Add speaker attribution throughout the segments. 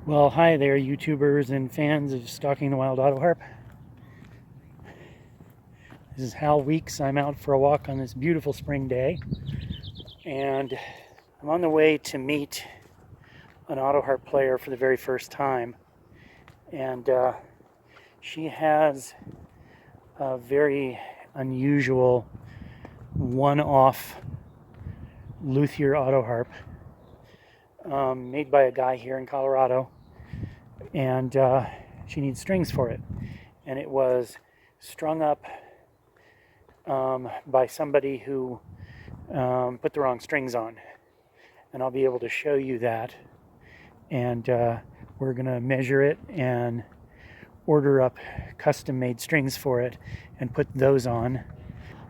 Speaker 1: Well, hi there, YouTubers and fans of Stalking the Wild Autoharp. This is Hal Weeks. I'm out for a walk on this beautiful spring day, and I'm on the way to meet an Autoharp player for the very first time. And she has a very unusual one-off luthier Autoharp made by a guy here in Colorado, and she needs strings for it. And it was strung up by somebody who put the wrong strings on. And I'll be able to show you that. And we're going to measure it and order up custom-made strings for it and put those on.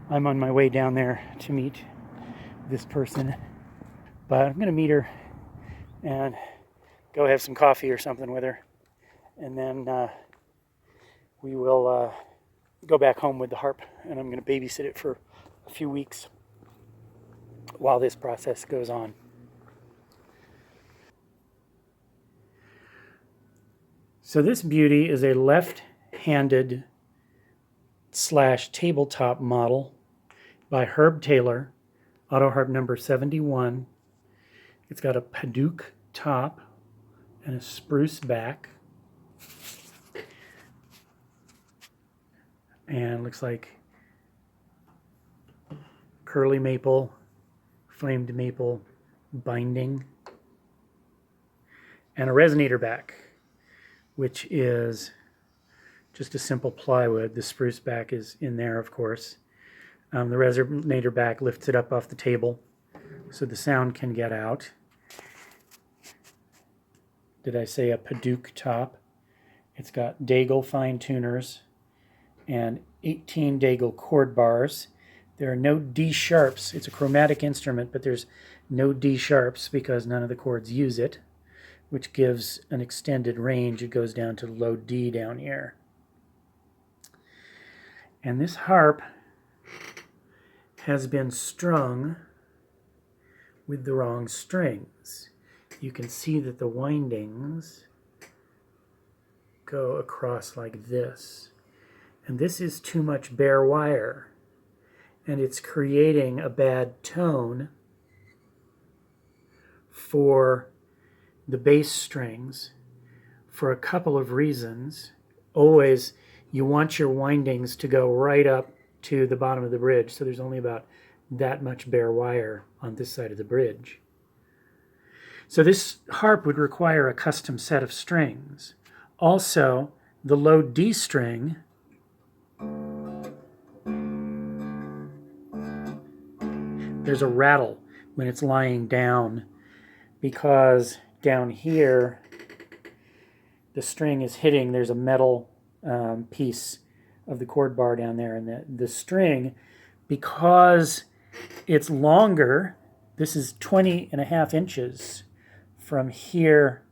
Speaker 1: I'm on my way down there to meet this person, but I'm going to meet her and go have some coffee or something with her, and then we will go back home with the harp, and I'm going to babysit it for a few weeks while this process goes on. So this beauty is a left-handed / tabletop model by Herb Taylor, Autoharp number 71. It's got a Paduke top and a spruce back, and looks like curly maple, flamed maple binding, and a resonator back, which is just a simple plywood. The spruce back is in there, of course. The resonator back lifts it up off the table so the sound can get out. Did I say a Paduke top? It's got Daigle fine tuners and 18 Daigle chord bars. There are no D sharps. It's a chromatic instrument, but there's no D sharps because none of the chords use it, which gives an extended range. It goes down to low D down here. And this harp has been strung with the wrong strings. You can see that the windings go across like this. And this is too much bare wire, and it's creating a bad tone for the bass strings for a couple of reasons. Always, you want your windings to go right up to the bottom of the bridge, so there's only about that much bare wire on this side of the bridge. So this harp would require a custom set of strings. Also, the low D string there's a rattle when it's lying down, because down here the string is hitting, there's a metal piece of the chord bar down there, and the string, because it's longer, this is 20.5 inches from here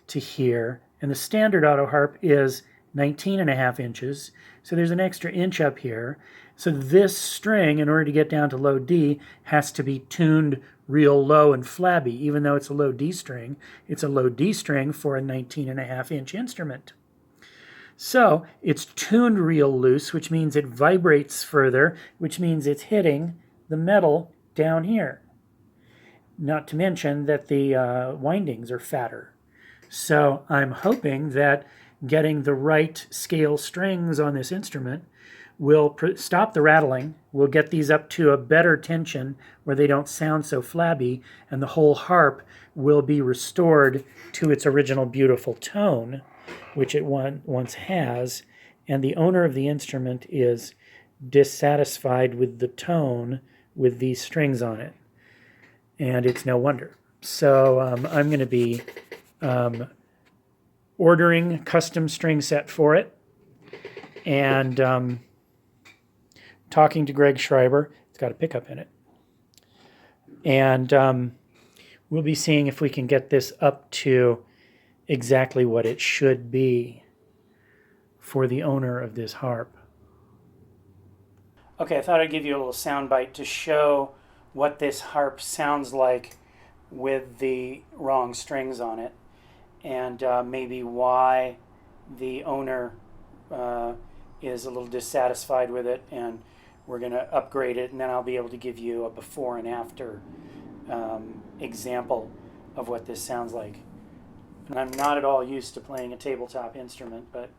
Speaker 1: to here, and the standard Autoharp is 19.5 inches, so there's an extra inch up here. So this string, in order to get down to low D, has to be tuned real low and flabby. Even though it's a low D string, it's a low D string for a 19.5 inch instrument. So it's tuned real loose, which means it vibrates further, which means it's hitting the metal down here. Not to mention that the windings are fatter. So I'm hoping that getting the right scale strings on this instrument will stop the rattling, will get these up to a better tension where they don't sound so flabby, and the whole harp will be restored to its original beautiful tone, which it once has, and the owner of the instrument is dissatisfied with the tone with these strings on it, and it's no wonder. So I'm going to be ordering a custom string set for it, and talking to Greg Schreiber. It's got a pickup in it. And we'll be seeing if we can get this up to exactly what it should be for the owner of this harp. Okay, I thought I'd give you a little soundbite to show what this harp sounds like with the wrong strings on it. and maybe why the owner is a little dissatisfied with it, and we're going to upgrade it, and then I'll be able to give you a before and after example of what this sounds like. And I'm not at all used to playing a tabletop instrument, but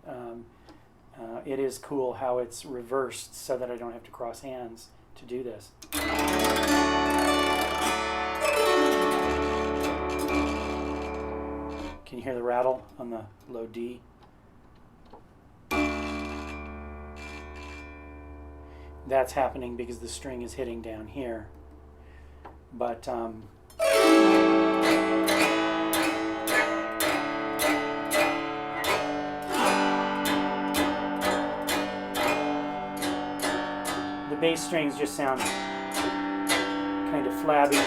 Speaker 1: it is cool how it's reversed so that I don't have to cross hands to do this. Can you hear the rattle on the low D? That's happening because the string is hitting down here. But the bass strings just sound kind of flabby.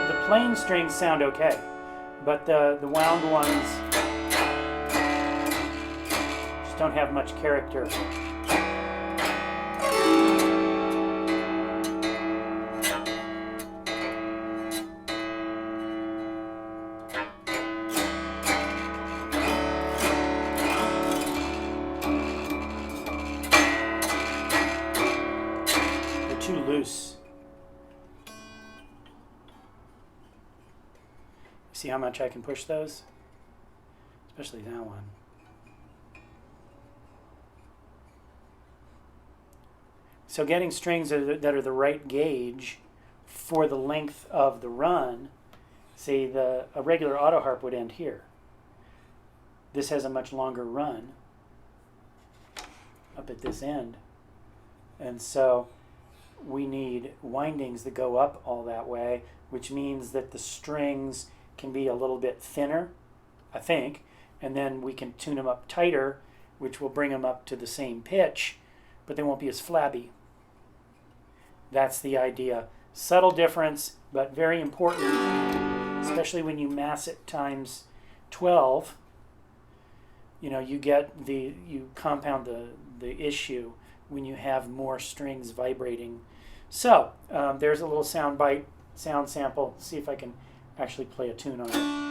Speaker 1: The plain strings sound okay, but the wound ones just don't have much character. They're too loose. See how much I can push those? Especially that one. So getting strings that are the right gauge for the length of the run, say a regular Autoharp would end here. This has a much longer run up at this end. And so we need windings that go up all that way, which means that the strings can be a little bit thinner, I think, and then we can tune them up tighter, which will bring them up to the same pitch, but they won't be as flabby. That's the idea. Subtle difference, but very important, especially when you mass it times 12. You know, you compound the issue when you have more strings vibrating. So there's a little sound sample. See if I can actually play a tune on it.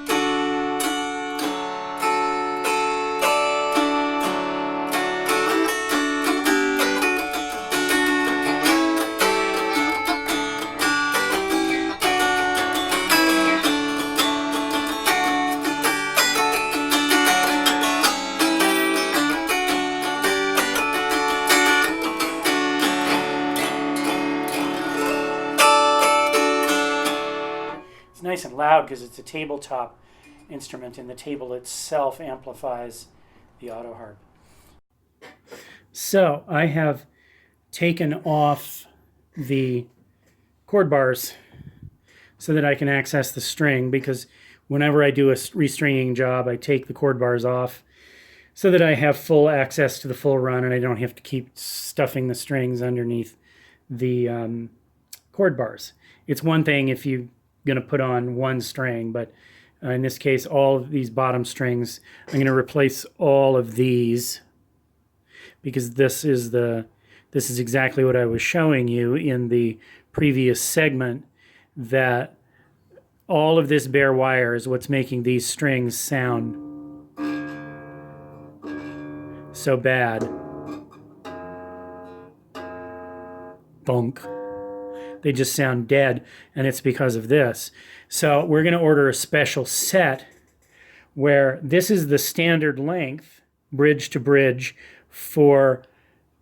Speaker 1: Nice and loud because it's a tabletop instrument, and the table itself amplifies the Autoharp. So I have taken off the chord bars so that I can access the string, because whenever I do a restringing job, I take the chord bars off so that I have full access to the full run and I don't have to keep stuffing the strings underneath the chord bars. It's one thing if you're going to put on one string, but in this case, all of these bottom strings, I'm going to replace all of these, because this is exactly what I was showing you in the previous segment, that all of this bare wire is what's making these strings sound so bad. Bonk. They just sound dead, and it's because of this. So we're going to order a special set where this is the standard length, bridge to bridge, for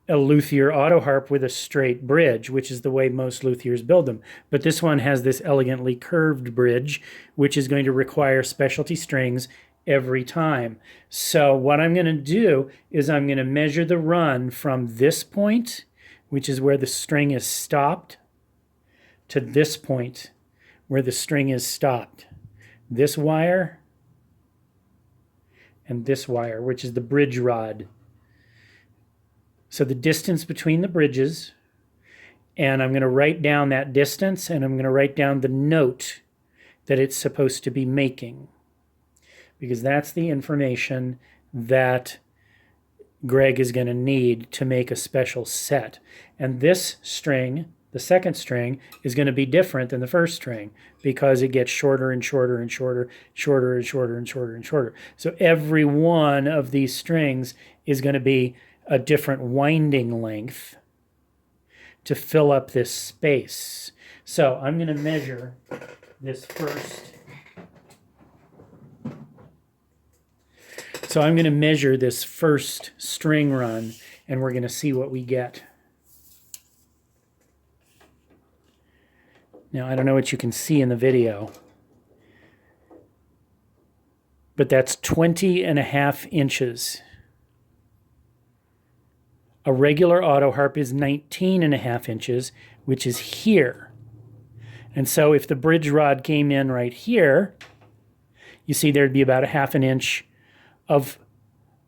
Speaker 1: a luthier Autoharp with a straight bridge, which is the way most luthiers build them. But this one has this elegantly curved bridge, which is going to require specialty strings every time. So what I'm going to do is I'm going to measure the run from this point, which is where the string is stopped, to this point where the string is stopped. This wire and this wire, which is the bridge rod. So the distance between the bridges, and I'm going to write down that distance, and I'm going to write down the note that it's supposed to be making, because that's the information that Greg is going to need to make a special set. And this string, the second string, is going to be different than the first string because it gets shorter and shorter and shorter, shorter and shorter and shorter and shorter. So every one of these strings is going to be a different winding length to fill up this space. So I'm going to measure this first. So I'm going to measure this first string run, and we're going to see what we get. Now, I don't know what you can see in the video, but that's 20.5 inches. A regular Autoharp is 19.5 inches, which is here. And so if the bridge rod came in right here, you see there'd be about a 1/2 inch of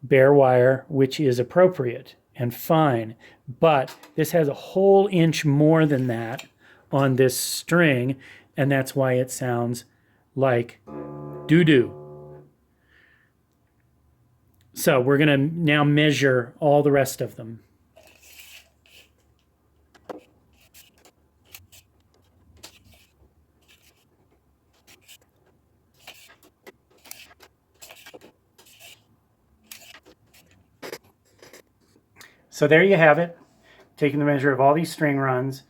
Speaker 1: bare wire, which is appropriate and fine. But this has a whole inch more than that on this string, and that's why it sounds like doo-doo. So we're going to now measure all the rest of them. So there you have it, taking the measure of all these string runs,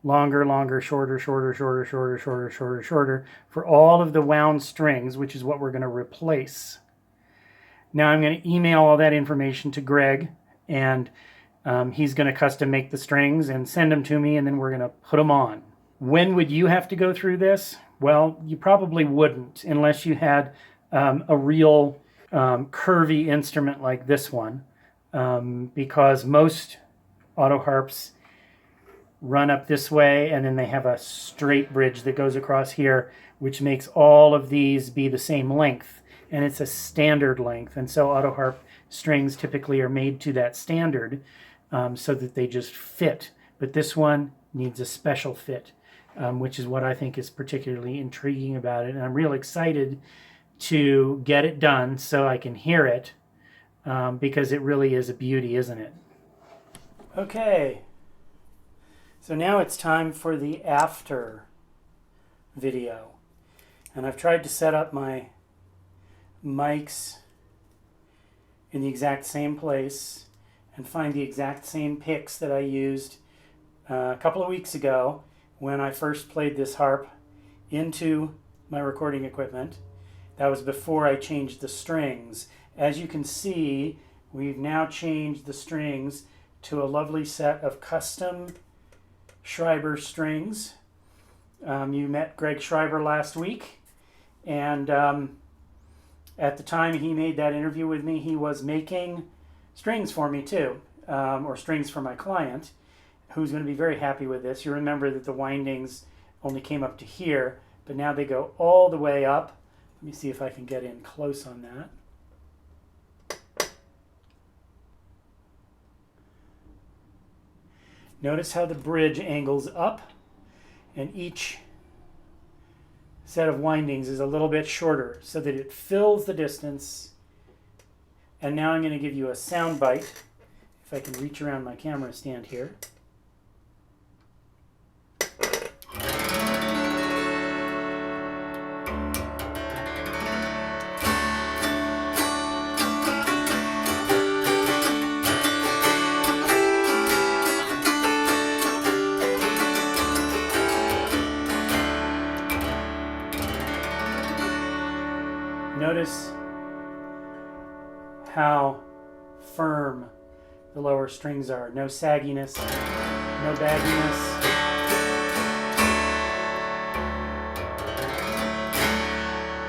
Speaker 1: longer, longer, shorter, shorter, shorter, shorter, shorter, shorter, shorter, for all of the wound strings, which is what we're going to replace. Now I'm going to email all that information to Greg, and he's going to custom make the strings and send them to me, and then we're going to put them on. When would you have to go through this? Well, you probably wouldn't unless you had a real curvy instrument like this one. Because most Autoharps run up this way, and then they have a straight bridge that goes across here, which makes all of these be the same length, and it's a standard length. And so Autoharp strings typically are made to that standard so that they just fit. But this one needs a special fit, which is what I think is particularly intriguing about it. And I'm real excited to get it done so I can hear it. Because it really is a beauty, isn't it? Okay, so now it's time for the after video. And I've tried to set up my mics in the exact same place and find the exact same picks that I used a couple of weeks ago when I first played this harp into my recording equipment. That was before I changed the strings. As you can see, we've now changed the strings to a lovely set of custom Schreiber strings. You met Greg Schreiber last week, and at the time he made that interview with me, he was making strings for me too, or strings for my client, who's going to be very happy with this. You remember that the windings only came up to here, but now they go all the way up. Let me see if I can get in close on that. Notice how the bridge angles up, and each set of windings is a little bit shorter so that it fills the distance. And now I'm going to give you a sound bite, if I can reach around my camera stand here. Notice how firm the lower strings are. No sagginess, no bagginess.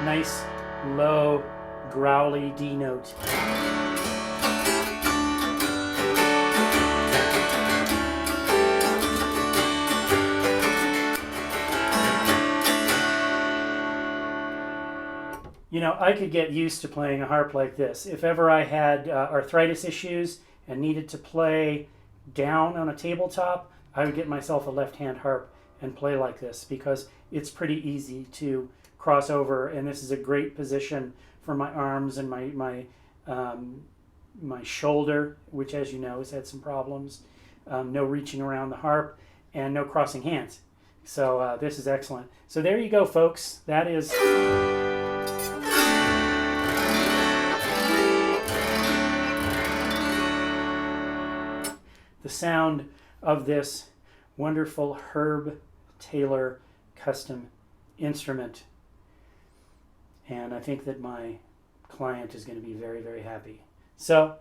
Speaker 1: Nice, low, growly D note. You know, I could get used to playing a harp like this. If ever I had arthritis issues and needed to play down on a tabletop, I would get myself a left-hand harp and play like this because it's pretty easy to cross over, and this is a great position for my arms and my my shoulder, which, as you know, has had some problems. No reaching around the harp, and no crossing hands. So this is excellent. So there you go, folks. That is the sound of this wonderful Herb Taylor custom instrument. And I think that my client is going to be very, very happy. So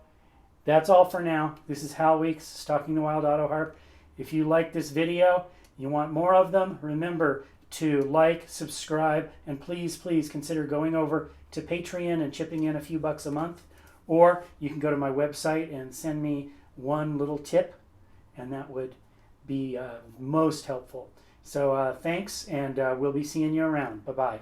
Speaker 1: that's all for now. This is Hal Weeks, Talking the Wild Autoharp. If you like this video, you want more of them, remember to like, subscribe, and please, please consider going over to Patreon and chipping in a few bucks a month. Or you can go to my website and send me one little tip, and that would be most helpful. So thanks, and we'll be seeing you around. Bye-bye.